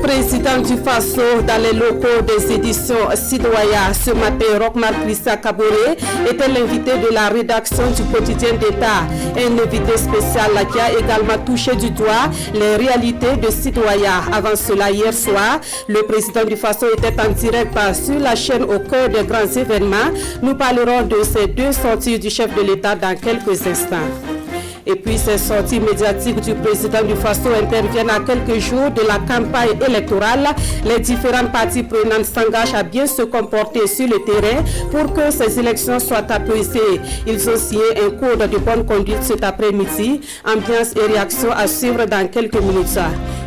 président du FASO dans les locaux des éditions Sidoya. Ce matin, Roch-Marc Christian Kaboré était l'invité de la rédaction du quotidien d'État. Un invité spécial qui a également touché du doigt les réalités de Sidoya. Avant cela, hier soir, le président du FASO était en direct sur la chaîne au cœur des grands événements. Nous parlerons de ces deux sorties du chef de l'État dans quelques instants. Et puis ces sorties médiatiques du président du FASO interviennent à quelques jours de la campagne électorale. Les différentes parties prenantes s'engagent à bien se comporter sur le terrain pour que ces élections soient apaisées. Ils ont signé un code de bonne conduite cet après-midi. Ambiance et réaction à suivre dans quelques minutes.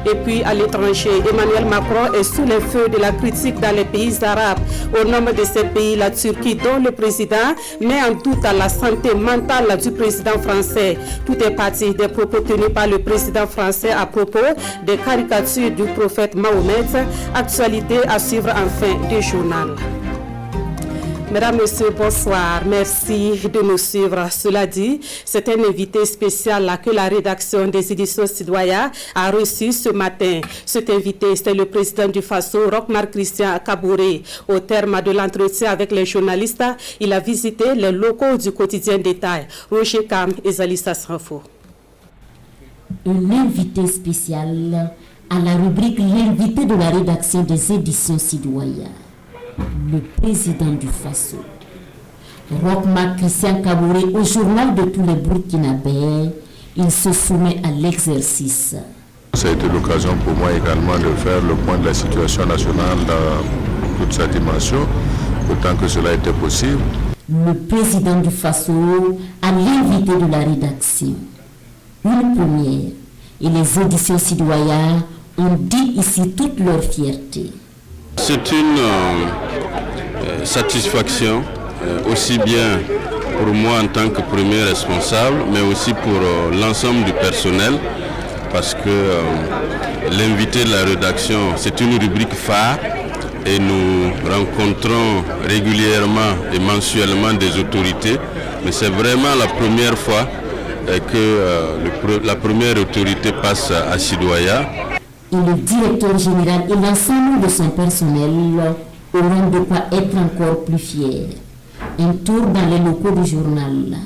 Et puis à l'étranger, Emmanuel Macron est sous les feux de la critique dans les pays arabes. Au nom de ces pays, la Turquie, dont le président met en doute la santé mentale du président français. Tout est parti des propos tenus par le président français à propos des caricatures du prophète Mahomet. Actualité à suivre en fin de journal. Mesdames, Messieurs, bonsoir. Merci de nous suivre. Cela dit, c'est un invité spécial que la rédaction des éditions Sidoya a reçu ce matin. Cet invité, c'est le président du FASO, Roch-Marc Christian Kaboré. Au terme de l'entretien avec les journalistes, il a visité les locaux du quotidien d'État. Roger Kam et Zalissa Sranfo. Un invité spécial à la rubrique l'invité de la rédaction des éditions Sidoya. Le président du FASO, Roch-Marc Christian Kaboré, au journal de tous les Burkinabés, il se soumet à l'exercice. Ça a été l'occasion pour moi également de faire le point de la situation nationale dans toute sa dimension, autant que cela était possible. Le président du FASO a l'invité de la rédaction. Une première, et les éditions Sidoya ont dit ici toute leur fierté. C'est une satisfaction, aussi bien pour moi en tant que premier responsable, mais aussi pour l'ensemble du personnel, parce que l'invité de la rédaction, c'est une rubrique phare et nous rencontrons régulièrement et mensuellement des autorités, mais c'est vraiment la première fois que la première autorité passe à Sidoya. Et le directeur général et l'ensemble de son personnel auront de quoi être encore plus fiers. Un tour dans les locaux du journal.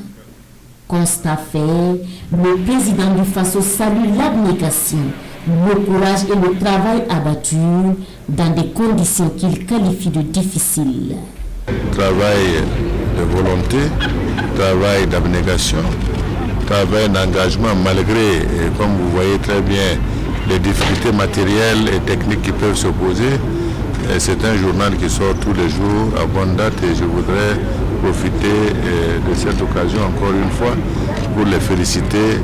Constat fait, le président du FASO salue l'abnégation, le courage et le travail abattu dans des conditions qu'il qualifie de difficiles. Travail de volonté, travail d'abnégation, travail d'engagement malgré, comme vous voyez très bien, les difficultés matérielles et techniques qui peuvent s'opposer. C'est un journal qui sort tous les jours à bonne date et je voudrais profiter de cette occasion encore une fois pour les féliciter.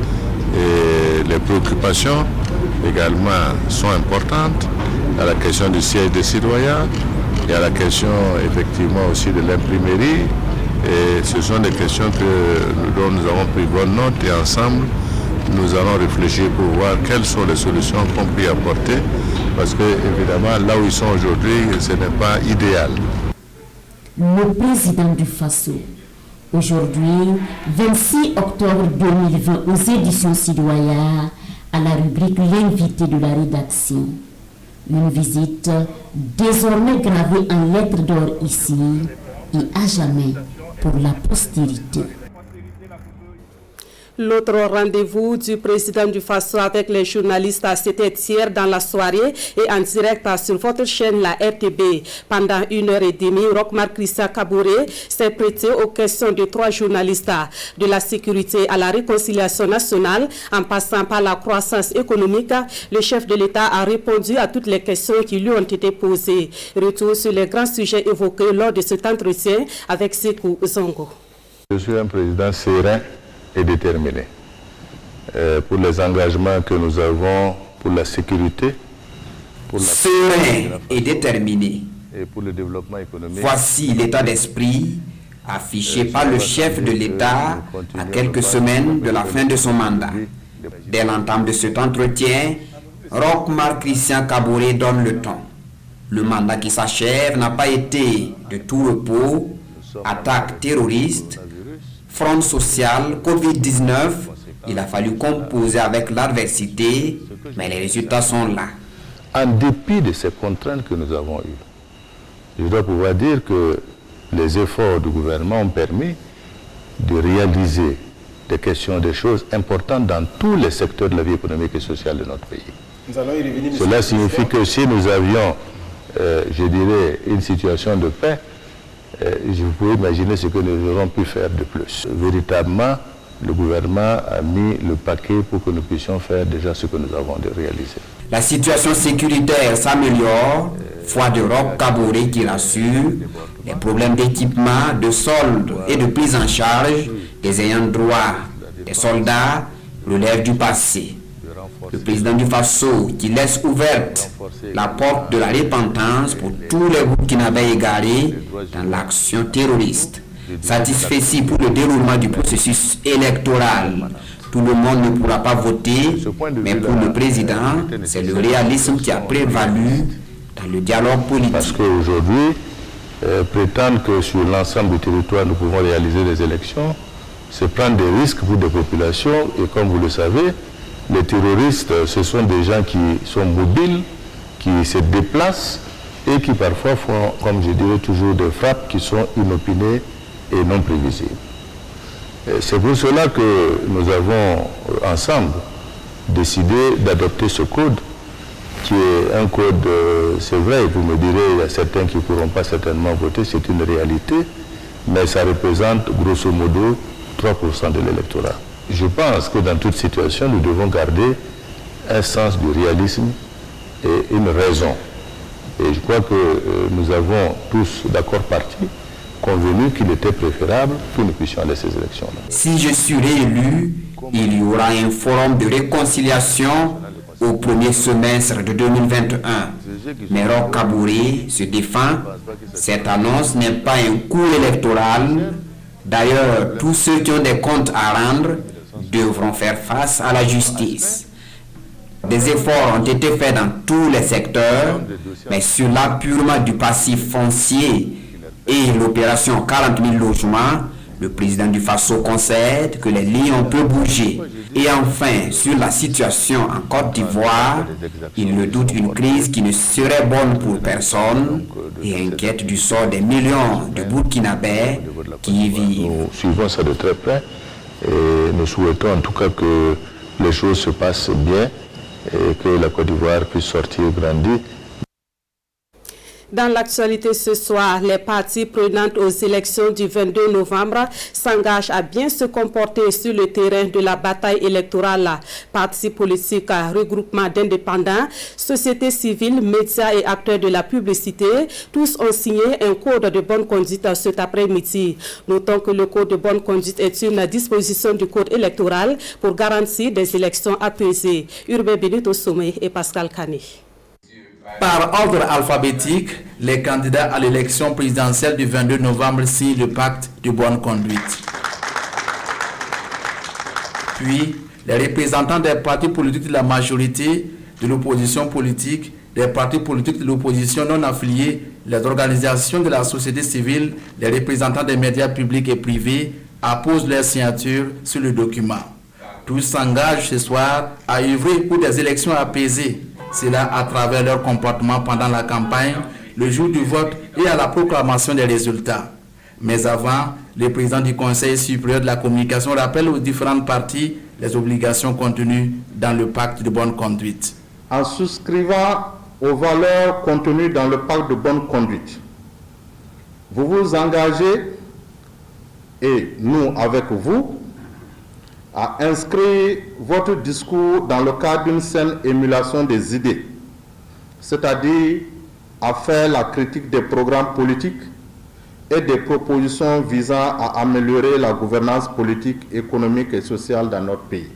Et les préoccupations également sont importantes à la question du siège des citoyens et à la question effectivement aussi de l'imprimerie. Et ce sont des questions dont nous avons pris bonne note et ensemble nous allons réfléchir pour voir quelles sont les solutions qu'on peut y apporter, parce que évidemment là où ils sont aujourd'hui, ce n'est pas idéal. Le président du FASO, aujourd'hui, 26 octobre 2020, aux éditions Sidoya, à la rubrique l'invité de la rédaction. Une visite désormais gravée en lettres d'or ici et à jamais pour la postérité. L'autre rendez-vous du président du FASO avec les journalistes, c'était hier dans la soirée et en direct sur votre chaîne, la RTB. Pendant 1h30, Roch-Marc Christian Kaboré s'est prêté aux questions de 3 journalistes, de la sécurité à la réconciliation nationale, en passant par la croissance économique. Le chef de l'État a répondu à toutes les questions qui lui ont été posées. Retour sur les grands sujets évoqués lors de cet entretien avec Sekou Zongo. Je suis un président serein et déterminé pour les engagements que nous avons pour la sécurité, pour la serein et déterminé. Et pour le développement économique. Voici l'état d'esprit affiché par le chef de l'État à quelques semaines de la fin de son mandat. Dès l'entame de cet entretien, Roch-Marc Christian Kaboré donne le ton. Le mandat qui s'achève n'a pas été de tout repos. Attaques terroristes, front social, Covid-19, il a fallu composer avec l'adversité, mais les résultats sont là. en dépit de ces contraintes que nous avons eues. Je dois pouvoir dire que les efforts du gouvernement ont permis de réaliser des choses importantes dans tous les secteurs de la vie économique et sociale de notre pays. Cela signifie que si nous avions, je dirais, une situation de paix, je peux imaginer ce que nous aurions pu faire de plus. Véritablement, le gouvernement a mis le paquet pour que nous puissions faire déjà ce que nous avons réalisé. La situation sécuritaire s'améliore, foi de Roch Kaboré qui rassure, les problèmes d'équipement, de solde et de prise en charge des ayants droit des soldats relèvent du passé. Le président du Faso qui laisse ouverte la porte de la repentance pour tous les Burkinabés égarés dans l'action terroriste. Satisfait si pour le déroulement du processus électoral, tout le monde ne pourra pas voter, mais pour le président, c'est le réalisme qui a prévalu dans le dialogue politique. Parce qu'aujourd'hui, prétendre que sur l'ensemble du territoire nous pouvons réaliser des élections, c'est prendre des risques pour des populations, et comme vous le savez, les terroristes, ce sont des gens qui sont mobiles, qui se déplacent et qui parfois font, comme je dirais toujours, des frappes qui sont inopinées et non prévisibles. C'est pour cela que nous avons ensemble décidé d'adopter ce code, qui est un code, c'est vrai, vous me direz, il y a certains qui ne pourront pas certainement voter, c'est une réalité, mais ça représente grosso modo 3% de l'électorat. Je pense que dans toute situation, nous devons garder un sens du réalisme et une raison. Et je crois que nous avons tous, d'accord parti, convenu qu'il était préférable que nous puissions aller à ces élections-là. Si je suis réélu, il y aura un forum de réconciliation au premier semestre de 2021. Mais Roch Kaboré se défend. Cette annonce n'est pas un coup électoral. D'ailleurs, tous ceux qui ont des comptes à rendre devront faire face à la justice. Des efforts ont été faits dans tous les secteurs, mais sur l'appurement du passif foncier et l'opération 40 000 logements, le président du Faso concède que les lions peuvent bouger. Et enfin, sur la situation en Côte d'Ivoire, il ne doute une crise qui ne serait bonne pour personne et inquiète du sort des millions de Burkinabés qui y vivent. Nous suivons ça de très près et nous souhaitons en tout cas que les choses se passent bien et que la Côte d'Ivoire puisse sortir grandie. Dans l'actualité ce soir, les parties prenantes aux élections du 22 novembre s'engagent à bien se comporter sur le terrain de la bataille électorale. Partis politiques, regroupements d'indépendants, sociétés civiles, médias et acteurs de la publicité, tous ont signé un code de bonne conduite cet après-midi. Notons que le code de bonne conduite est une disposition du code électoral pour garantir des élections apaisées. Urbain Benit au sommet et Pascal Kané. Par ordre alphabétique, les candidats à l'élection présidentielle du 22 novembre signent le pacte de bonne conduite. Puis, les représentants des partis politiques de la majorité, de l'opposition politique, des partis politiques de l'opposition non affiliés, les organisations de la société civile, les représentants des médias publics et privés apposent leur signature sur le document. Tous s'engagent ce soir à œuvrer pour des élections apaisées. Cela à travers leur comportement pendant la campagne, le jour du vote et à la proclamation des résultats. Mais avant, le président du Conseil supérieur de la communication rappelle aux différentes parties les obligations contenues dans le pacte de bonne conduite. En souscrivant aux valeurs contenues dans le pacte de bonne conduite, vous vous engagez, et nous avec vous, à inscrire votre discours dans le cadre d'une saine émulation des idées, c'est-à-dire à faire la critique des programmes politiques et des propositions visant à améliorer la gouvernance politique, économique et sociale dans notre pays,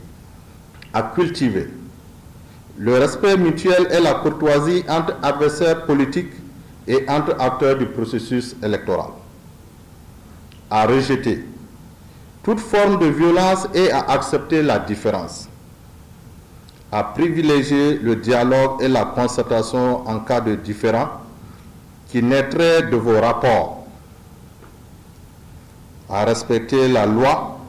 à cultiver le respect mutuel et la courtoisie entre adversaires politiques et entre acteurs du processus électoral, à rejeter toute forme de violence et à accepter la différence, à privilégier le dialogue et la concertation en cas de différend qui naîtrait de vos rapports, à respecter la loi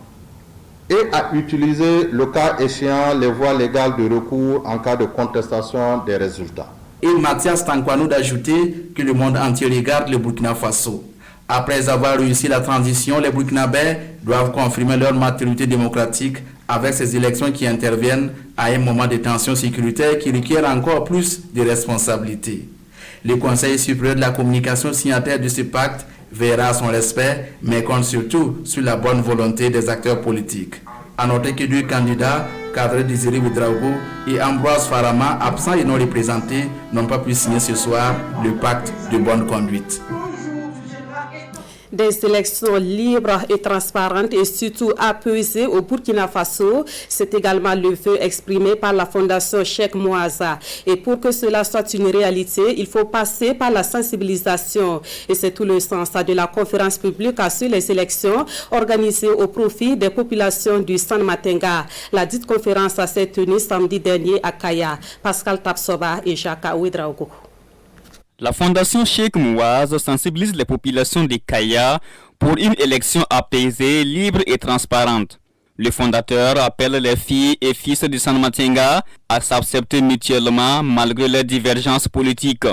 et à utiliser le cas échéant les voies légales de recours en cas de contestation des résultats. Et Mathias Tankwano d'ajouter que le monde entier regarde le Burkina Faso. Après avoir réussi la transition, les Burkinabés doivent confirmer leur maturité démocratique avec ces élections qui interviennent à un moment de tension sécuritaire qui requiert encore plus de responsabilités. Le Conseil supérieur de la communication signataire de ce pacte verra son respect, mais compte surtout sur la bonne volonté des acteurs politiques. À noter que 2 candidats, Kadri Désiré Ouédraogo et Ambroise Farama, absents et non représentés, n'ont pas pu signer ce soir le pacte de bonne conduite. Des élections libres et transparentes et surtout apaisées au Burkina Faso, c'est également le vœu exprimé par la Fondation Cheikh Mouazza. Et pour que cela soit une réalité, il faut passer par la sensibilisation. Et c'est tout le sens de la conférence publique sur les élections organisée au profit des populations du San Matenga. La dite conférence s'est tenue samedi dernier à Kaya. Pascal Tapsoba et Jacques Ouédraogo. La Fondation Cheikh Mouazza sensibilise les populations de Kaya pour une élection apaisée, libre et transparente. Le fondateur appelle les filles et fils de San Matenga à s'accepter mutuellement malgré leurs divergences politiques.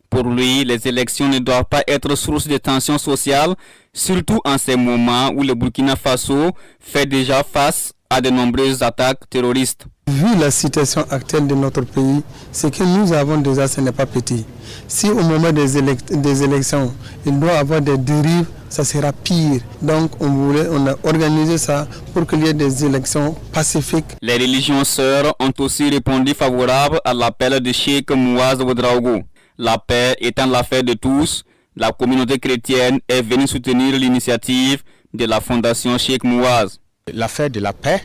Pour lui, les élections ne doivent pas être source de tensions sociales, surtout en ces moments où le Burkina Faso fait déjà face à de nombreuses attaques terroristes. Vu la situation actuelle de notre pays, ce que nous avons déjà, ce n'est pas petit. Si au moment des élections, il doit y avoir des dérives, ça sera pire. Donc on a organisé ça pour qu'il y ait des élections pacifiques. Les religions sœurs ont aussi répondu favorable à l'appel de Cheikh Mouazza Ouédraogo. La paix étant l'affaire de tous, la communauté chrétienne est venue soutenir l'initiative de la Fondation Cheikh Mouazza. L'affaire de la paix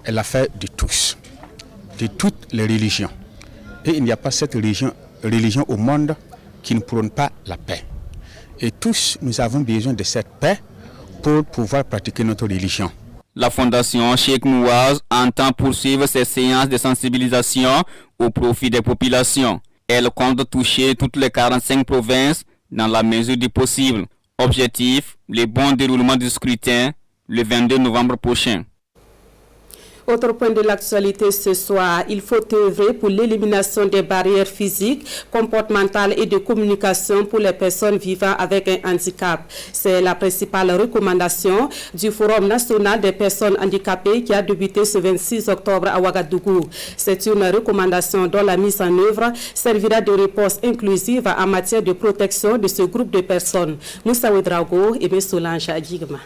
est l'affaire de tous, de toutes les religions. Et il n'y a pas cette religion au monde qui ne prône pas la paix. Et tous, nous avons besoin de cette paix pour pouvoir pratiquer notre religion. La Fondation Cheikh Mouazza entend poursuivre ses séances de sensibilisation au profit des populations. Elle compte toucher toutes les 45 provinces dans la mesure du possible. Objectif, le bon déroulement du scrutin le 22 novembre prochain. Autre point de l'actualité ce soir, il faut œuvrer pour l'élimination des barrières physiques, comportementales et de communication pour les personnes vivant avec un handicap. C'est la principale recommandation du Forum national des personnes handicapées qui a débuté ce 26 octobre à Ouagadougou. C'est une recommandation dont la mise en œuvre servira de réponse inclusive en matière de protection de ce groupe de personnes. Moussa Ouédraogo et M. Solange Adjigma.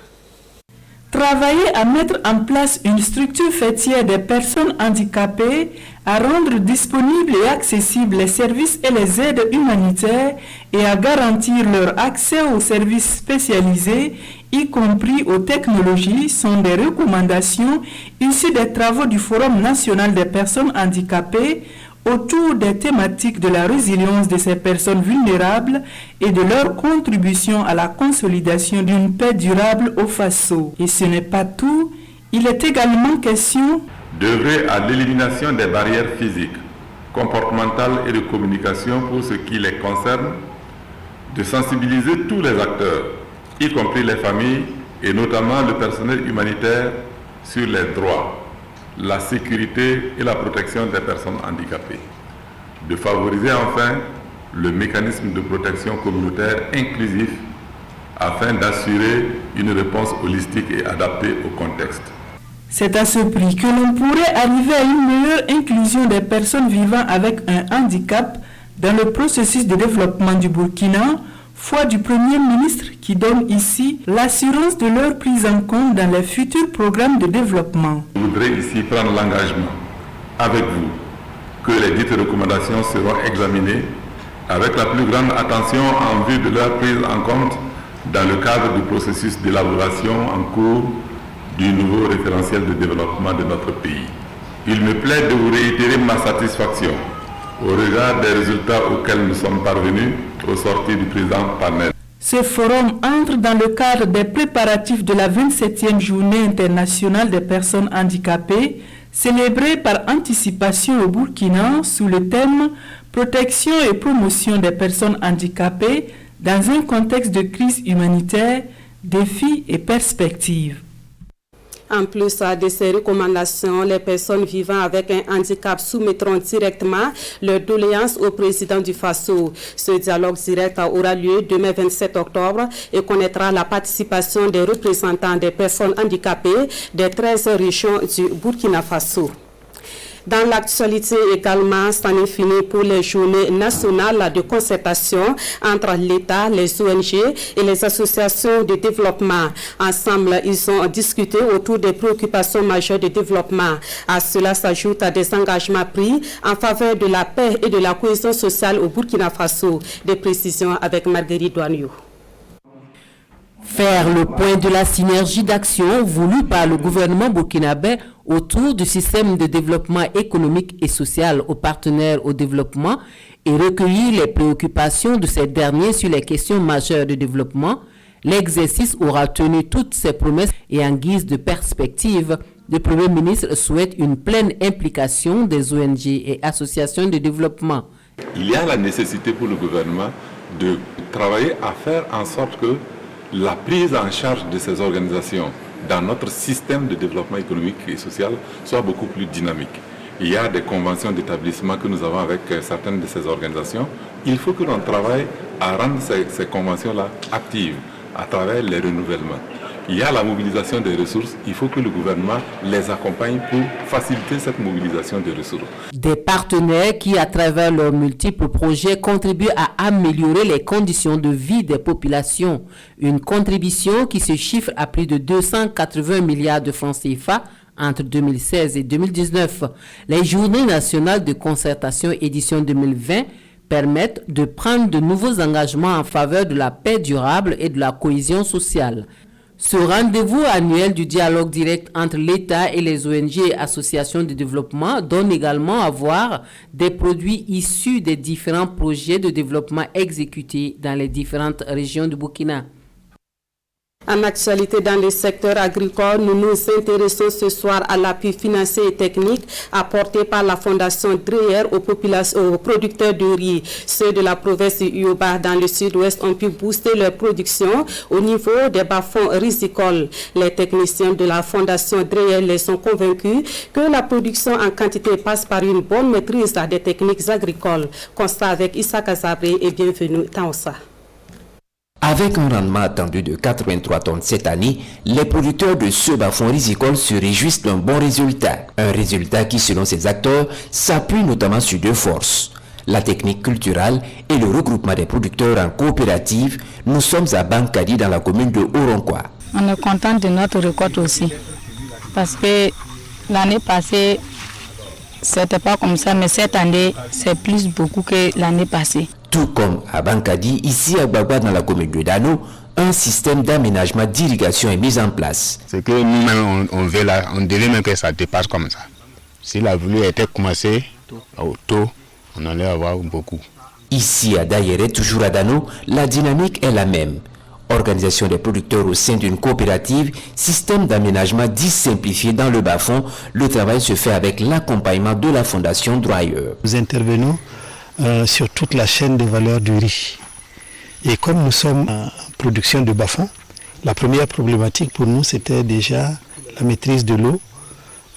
Travailler à mettre en place une structure faîtière des personnes handicapées, à rendre disponibles et accessibles les services et les aides humanitaires et à garantir leur accès aux services spécialisés, y compris aux technologies, sont des recommandations issues des travaux du Forum national des personnes handicapées autour des thématiques de la résilience de ces personnes vulnérables et de leur contribution à la consolidation d'une paix durable au Faso. Et ce n'est pas tout, il est également question d'œuvrer à l'élimination des barrières physiques, comportementales et de communication pour ce qui les concerne, de sensibiliser tous les acteurs, y compris les familles et notamment le personnel humanitaire, sur les droits, la sécurité et la protection des personnes handicapées. De favoriser enfin le mécanisme de protection communautaire inclusif afin d'assurer une réponse holistique et adaptée au contexte. C'est à ce prix que l'on pourrait arriver à une meilleure inclusion des personnes vivant avec un handicap dans le processus de développement du Burkina, foi du Premier ministre qui donne ici l'assurance de leur prise en compte dans les futurs programmes de développement. Je voudrais ici prendre l'engagement avec vous que les dites recommandations seront examinées avec la plus grande attention en vue de leur prise en compte dans le cadre du processus d'élaboration en cours du nouveau référentiel de développement de notre pays. Il me plaît de vous réitérer ma satisfaction au regard des résultats auxquels nous sommes parvenus au sortir du président Panel. Ce forum entre dans le cadre des préparatifs de la 27e journée internationale des personnes handicapées, célébrée par anticipation au Burkina sous le thème « Protection et promotion des personnes handicapées dans un contexte de crise humanitaire, défis et perspectives ». En plus de ces recommandations, les personnes vivant avec un handicap soumettront directement leurs doléances au président du Faso. Ce dialogue direct aura lieu demain 27 octobre et connaîtra la participation des représentants des personnes handicapées des 13 régions du Burkina Faso. Dans l'actualité également, c'en est fini pour les journées nationales de concertation entre l'État, les ONG et les associations de développement. Ensemble, ils ont discuté autour des préoccupations majeures de développement. À cela s'ajoutent des engagements pris en faveur de la paix et de la cohésion sociale au Burkina Faso. Des précisions avec Marguerite Douaniou. Faire le point de la synergie d'action voulue par le gouvernement burkinabé autour du système de développement économique et social aux partenaires au développement et recueillir les préoccupations de ces derniers sur les questions majeures de développement, l'exercice aura tenu toutes ses promesses et en guise de perspective, le Premier ministre souhaite une pleine implication des ONG et associations de développement. Il y a la nécessité pour le gouvernement de travailler à faire en sorte que la prise en charge de ces organisations dans notre système de développement économique et social soit beaucoup plus dynamique. Il y a des conventions d'établissement que nous avons avec certaines de ces organisations. Il faut que l'on travaille à rendre ces conventions-là actives à travers les renouvellements. Il y a la mobilisation des ressources, il faut que le gouvernement les accompagne pour faciliter cette mobilisation des ressources. Des partenaires qui, à travers leurs multiples projets, contribuent à améliorer les conditions de vie des populations. Une contribution qui se chiffre à plus de 280 milliards de francs CFA entre 2016 et 2019. Les Journées nationales de concertation édition 2020 permettent de prendre de nouveaux engagements en faveur de la paix durable et de la cohésion sociale. Ce rendez-vous annuel du dialogue direct entre l'État et les ONG et associations de développement donne également à voir des produits issus des différents projets de développement exécutés dans les différentes régions du Burkina. En actualité dans le secteur agricole, nous nous intéressons ce soir à l'appui financier et technique apporté par la Fondation Dreyer aux producteurs de riz. Ceux de la province de Yoba dans le sud-ouest ont pu booster leur production au niveau des bas-fonds rizicoles. Les techniciens de la Fondation Dreyer les sont convaincus que la production en quantité passe par une bonne maîtrise des techniques agricoles. Constat avec Issa Kazabré et bienvenue Taonsa. Avec un rendement attendu de 83 tonnes cette année, les producteurs de ce bas-fonds rizicole se réjouissent d'un bon résultat. Un résultat qui, selon ces acteurs, s'appuie notamment sur deux forces. La technique culturelle et le regroupement des producteurs en coopérative. Nous sommes à Bankadi dans la commune de Oronkwa. On est content de notre récolte aussi. Parce que l'année passée, c'était pas comme ça, mais cette année, c'est plus beaucoup que l'année passée. Tout comme à Bankadi, ici à Gbagba dans la commune de Dano, un système d'aménagement d'irrigation est mis en place. C'est que nous-mêmes, on dirait même que ça dépasse comme ça. Si la pluie était commencée tôt, on allait avoir beaucoup. Ici à Dayere, toujours à Dano, la dynamique est la même. Organisation des producteurs au sein d'une coopérative, système d'aménagement dit simplifié dans le bas-fond, le travail se fait avec l'accompagnement de la Fondation Dreyer. Nous intervenons sur toute la chaîne de valeur du riz. Et comme nous sommes en production de bas-fond, la première problématique pour nous c'était déjà la maîtrise de l'eau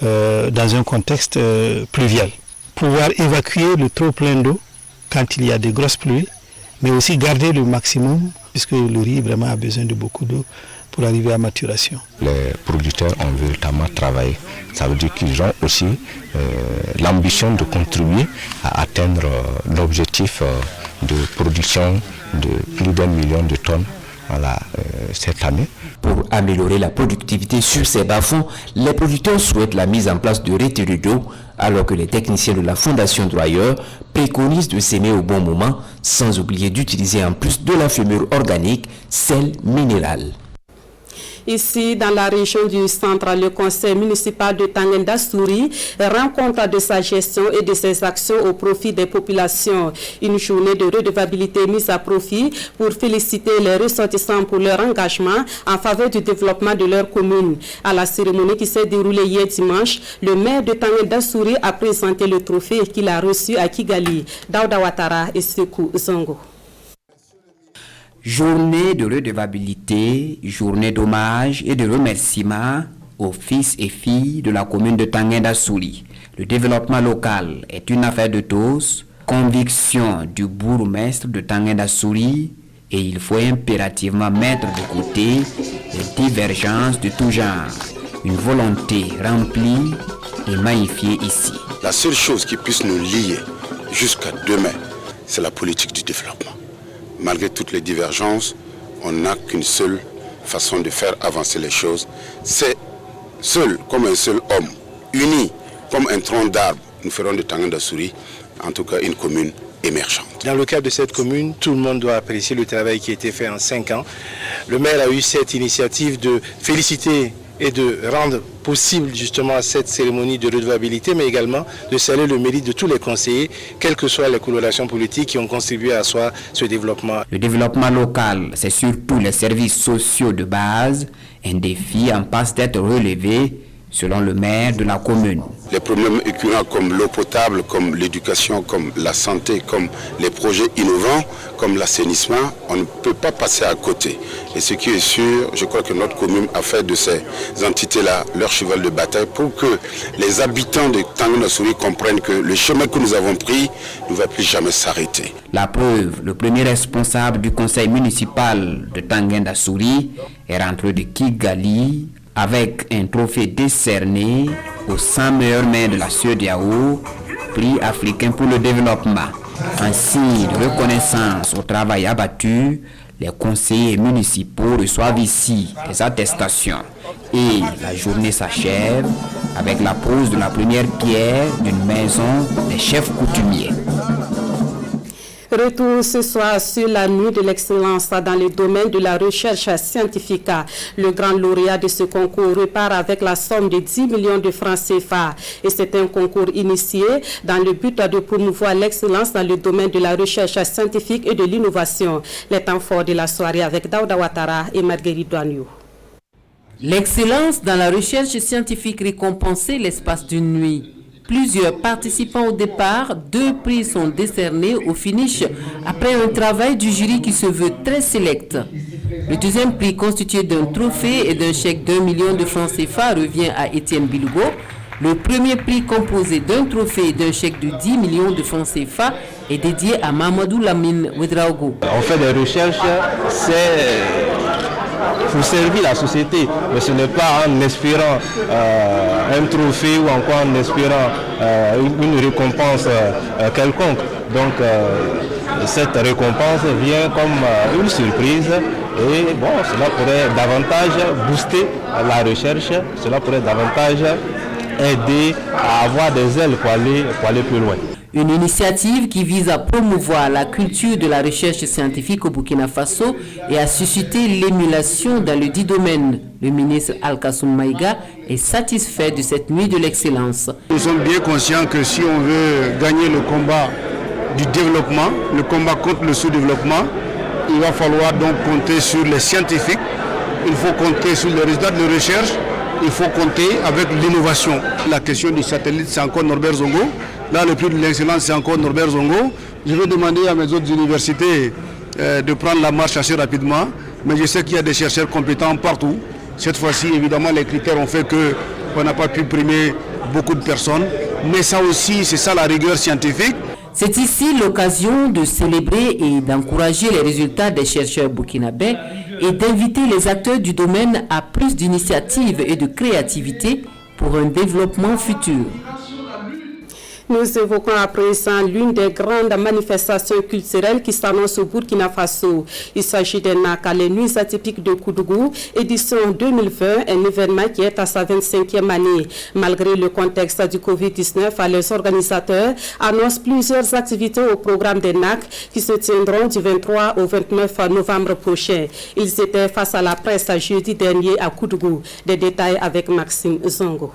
dans un contexte pluvial. Pouvoir évacuer le trop plein d'eau quand il y a de grosses pluies, mais aussi garder le maximum puisque le riz vraiment a besoin de beaucoup d'eau pour arriver à maturation. Les producteurs ont véritablement travaillé. Ça veut dire qu'ils ont aussi l'ambition de contribuer à atteindre l'objectif de production de plus d'1 million de tonnes cette année. Pour améliorer la productivité sur ces bas-fonds, les producteurs souhaitent la mise en place de retenues d'eau, alors que les techniciens de la Fondation Dreyer préconisent de s'aimer au bon moment, sans oublier d'utiliser en plus de la fumure organique, sel minéral. Ici, dans la région du centre, le conseil municipal de Tangendasouri rend compte de sa gestion et de ses actions au profit des populations. Une journée de redevabilité mise à profit pour féliciter les ressortissants pour leur engagement en faveur du développement de leur commune. À la cérémonie qui s'est déroulée hier dimanche, le maire de Tangendasouri a présenté le trophée qu'il a reçu à Kigali. Daouda Ouattara et Sekou Zongo. Journée de redevabilité, journée d'hommage et de remerciement aux fils et filles de la commune de Tanguinda-Souri. Le développement local est une affaire de tous, conviction du bourgmestre de Tanguinda-Souri, et il faut impérativement mettre de côté les divergences de tout genre. Une volonté remplie et magnifiée ici. La seule chose qui puisse nous lier jusqu'à demain, c'est la politique du développement. Malgré toutes les divergences, on n'a qu'une seule façon de faire avancer les choses. C'est seul, comme un seul homme, unis comme un tronc d'arbre, nous ferons de Tanguinda-Souri, en tout cas une commune émergente. Dans le cadre de cette commune, tout le monde doit apprécier le travail qui a été fait en 5 ans. Le maire a eu cette initiative de féliciter et de rendre possible justement cette cérémonie de redevabilité, mais également de saluer le mérite de tous les conseillers, quelles que soient les colorations politiques qui ont contribué à asseoir ce développement. Le développement local, c'est surtout les services sociaux de base, un défi en passe d'être relevé, selon le maire de la commune. Les problèmes récurrents comme l'eau potable, comme l'éducation, comme la santé, comme les projets innovants, comme l'assainissement, on ne peut pas passer à côté. Et ce qui est sûr, je crois que notre commune a fait de ces entités-là leur cheval de bataille pour que les habitants de Tanguinda-Souri comprennent que le chemin que nous avons pris ne va plus jamais s'arrêter. La preuve, le premier responsable du conseil municipal de Tanguinda-Souri est rentré de Kigali avec un trophée décerné aux 100 meilleures mains de la CEDEAO, prix africain pour le développement. En signe de reconnaissance au travail abattu, les conseillers municipaux reçoivent ici des attestations. Et la journée s'achève avec la pose de la première pierre d'une maison des chefs coutumiers. Retour ce soir sur la nuit de l'excellence dans le domaine de la recherche scientifique. Le grand lauréat de ce concours repart avec la somme de 10 millions de francs CFA. Et c'est un concours initié dans le but de promouvoir l'excellence dans le domaine de la recherche scientifique et de l'innovation. Les temps forts de la soirée avec Daouda Ouattara et Marguerite Douaniou. L'excellence dans la recherche scientifique récompensée l'espace d'une nuit. Plusieurs participants au départ, 2 prix sont décernés au finish après un travail du jury qui se veut très sélect. Le deuxième prix, constitué d'un trophée et d'un chèque d'1 million de francs CFA, revient à Étienne Bilougo. Le premier prix, composé d'un trophée et d'un chèque de 10 millions de francs CFA, est dédié à Mamadou Lamine Ouedraogo. On fait des recherches, c'est pour servir la société, mais ce n'est pas en espérant un trophée ou encore en espérant une récompense quelconque. Donc cette récompense vient comme une surprise et bon, cela pourrait davantage booster la recherche, cela pourrait davantage aider à avoir des ailes pour aller plus loin. Une initiative qui vise à promouvoir la culture de la recherche scientifique au Burkina Faso et à susciter l'émulation dans le dit domaine. Le ministre Al-Kassoum Maïga est satisfait de cette nuit de l'excellence. Nous sommes bien conscients que si on veut gagner le combat du développement, le combat contre le sous-développement, il va falloir donc compter sur les scientifiques, il faut compter sur les résultats de la recherche, il faut compter avec l'innovation. La question du satellite, c'est encore Norbert Zongo. Là, le prix de l'excellence, c'est encore Norbert Zongo. Je vais demander à mes autres universités de prendre la marche assez rapidement, mais je sais qu'il y a des chercheurs compétents partout. Cette fois-ci, évidemment, les critères ont fait qu'on n'a pas pu primer beaucoup de personnes, mais ça aussi, c'est ça la rigueur scientifique. C'est ici l'occasion de célébrer et d'encourager les résultats des chercheurs burkinabés et d'inviter les acteurs du domaine à plus d'initiatives et de créativité pour un développement futur. Nous évoquons à présent l'une des grandes manifestations culturelles qui s'annonce au Burkina Faso. Il s'agit des NAC, les Nuits atypiques de Koudougou, édition 2020, un événement qui est à sa 25e année. Malgré le contexte du Covid-19, les organisateurs annoncent plusieurs activités au programme des NAC qui se tiendront du 23 au 29 novembre prochain. Ils étaient face à la presse jeudi dernier à Koudougou. Des détails avec Maxime Zongo.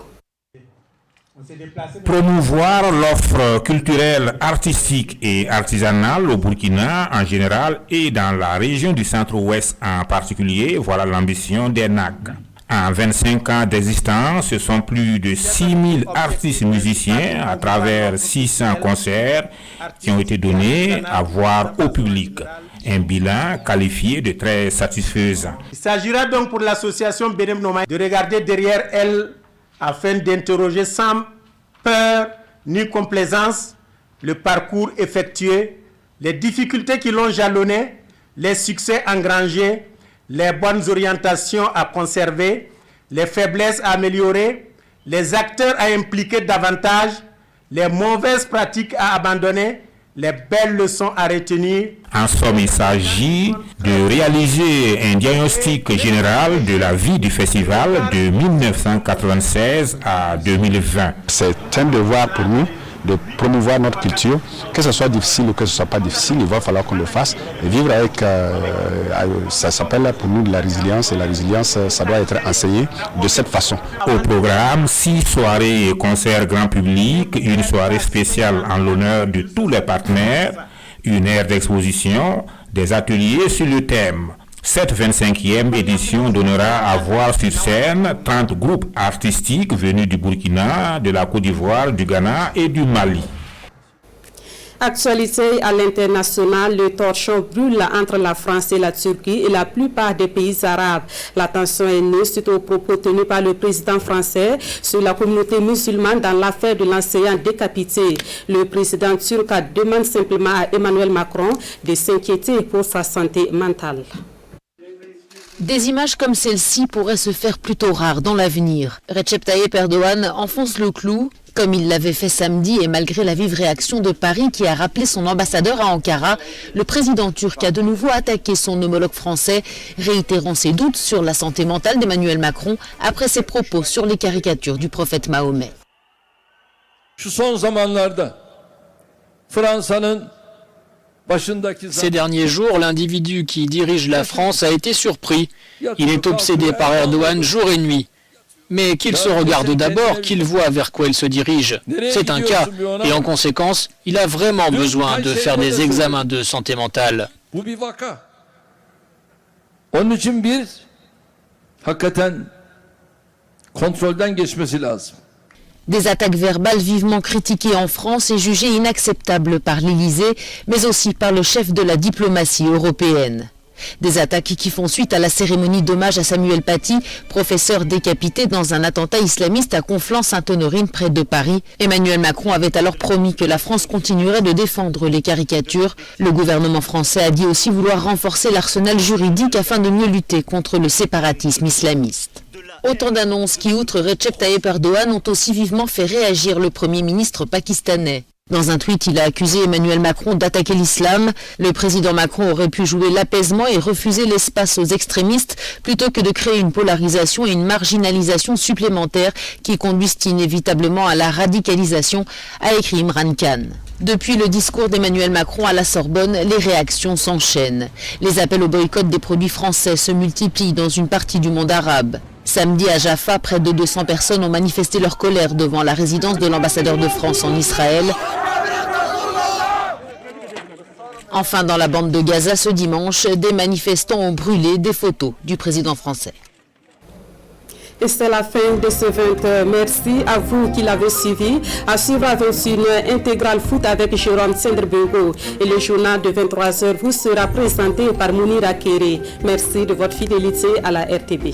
Promouvoir l'offre culturelle, artistique et artisanale au Burkina en général et dans la région du centre-ouest en particulier, voilà l'ambition des NAC. En 25 ans d'existence, ce sont plus de 6000 artistes musiciens à travers 600 concerts qui ont été donnés à voir au public. Un bilan qualifié de très satisfaisant. Il s'agira donc pour l'association Benem Noma de regarder derrière elle afin d'interroger sans peur ni complaisance le parcours effectué, les difficultés qui l'ont jalonné, les succès engrangés, les bonnes orientations à conserver, les faiblesses à améliorer, les acteurs à impliquer davantage, les mauvaises pratiques à abandonner, les belles leçons à retenir. En somme, il s'agit de réaliser un diagnostic général de la vie du festival de 1996 à 2020. C'est un devoir pour nous de promouvoir notre culture, que ce soit difficile ou que ce soit pas difficile, il va falloir qu'on le fasse. Et vivre avec, ça s'appelle pour nous de la résilience, et la résilience, ça doit être enseigné de cette façon. Au programme, 6 soirées et concerts grand public, une soirée spéciale en l'honneur de tous les partenaires, une aire d'exposition, des ateliers sur le thème. Cette 25e édition donnera à voir sur scène 30 groupes artistiques venus du Burkina, de la Côte d'Ivoire, du Ghana et du Mali. Actualité à l'international, le torchon brûle entre la France et la Turquie et la plupart des pays arabes. La tension est née suite aux propos tenus par le président français sur la communauté musulmane dans l'affaire de l'enseignant décapité. Le président turc demande simplement à Emmanuel Macron de s'inquiéter pour sa santé mentale. Des images comme celle-ci pourraient se faire plutôt rares dans l'avenir. Recep Tayyip Erdogan enfonce le clou, comme il l'avait fait samedi, et malgré la vive réaction de Paris qui a rappelé son ambassadeur à Ankara, le président turc a de nouveau attaqué son homologue français, réitérant ses doutes sur la santé mentale d'Emmanuel Macron après ses propos sur les caricatures du prophète Mahomet. Ces derniers jours, l'individu qui dirige la France a été surpris. Il est obsédé par Erdogan jour et nuit. Mais qu'il se regarde d'abord, qu'il voit vers quoi il se dirige. C'est un cas, et en conséquence, il a vraiment besoin de faire des examens de santé mentale. Des attaques verbales vivement critiquées en France et jugées inacceptables par l'Élysée, mais aussi par le chef de la diplomatie européenne. Des attaques qui font suite à la cérémonie d'hommage à Samuel Paty, professeur décapité dans un attentat islamiste à Conflans-Sainte-Honorine près de Paris. Emmanuel Macron avait alors promis que la France continuerait de défendre les caricatures. Le gouvernement français a dit aussi vouloir renforcer l'arsenal juridique afin de mieux lutter contre le séparatisme islamiste. Autant d'annonces qui, outre Recep Tayyip Erdogan, ont aussi vivement fait réagir le Premier ministre pakistanais. Dans un tweet, il a accusé Emmanuel Macron d'attaquer l'islam. Le président Macron aurait pu jouer l'apaisement et refuser l'espace aux extrémistes plutôt que de créer une polarisation et une marginalisation supplémentaire qui conduisent inévitablement à la radicalisation, a écrit Imran Khan. Depuis le discours d'Emmanuel Macron à la Sorbonne, les réactions s'enchaînent. Les appels au boycott des produits français se multiplient dans une partie du monde arabe. Samedi à Jaffa, près de 200 personnes ont manifesté leur colère devant la résidence de l'ambassadeur de France en Israël. Enfin, dans la bande de Gaza, ce dimanche, des manifestants ont brûlé des photos du président français. Et c'est la fin de ce 20h. Merci à vous qui l'avez suivi. À suivre à 21h, Intégral Foot avec Jérôme Sendrbengo. Et le journal de 23h vous sera présenté par Mounira Kéré. Merci de votre fidélité à la RTB.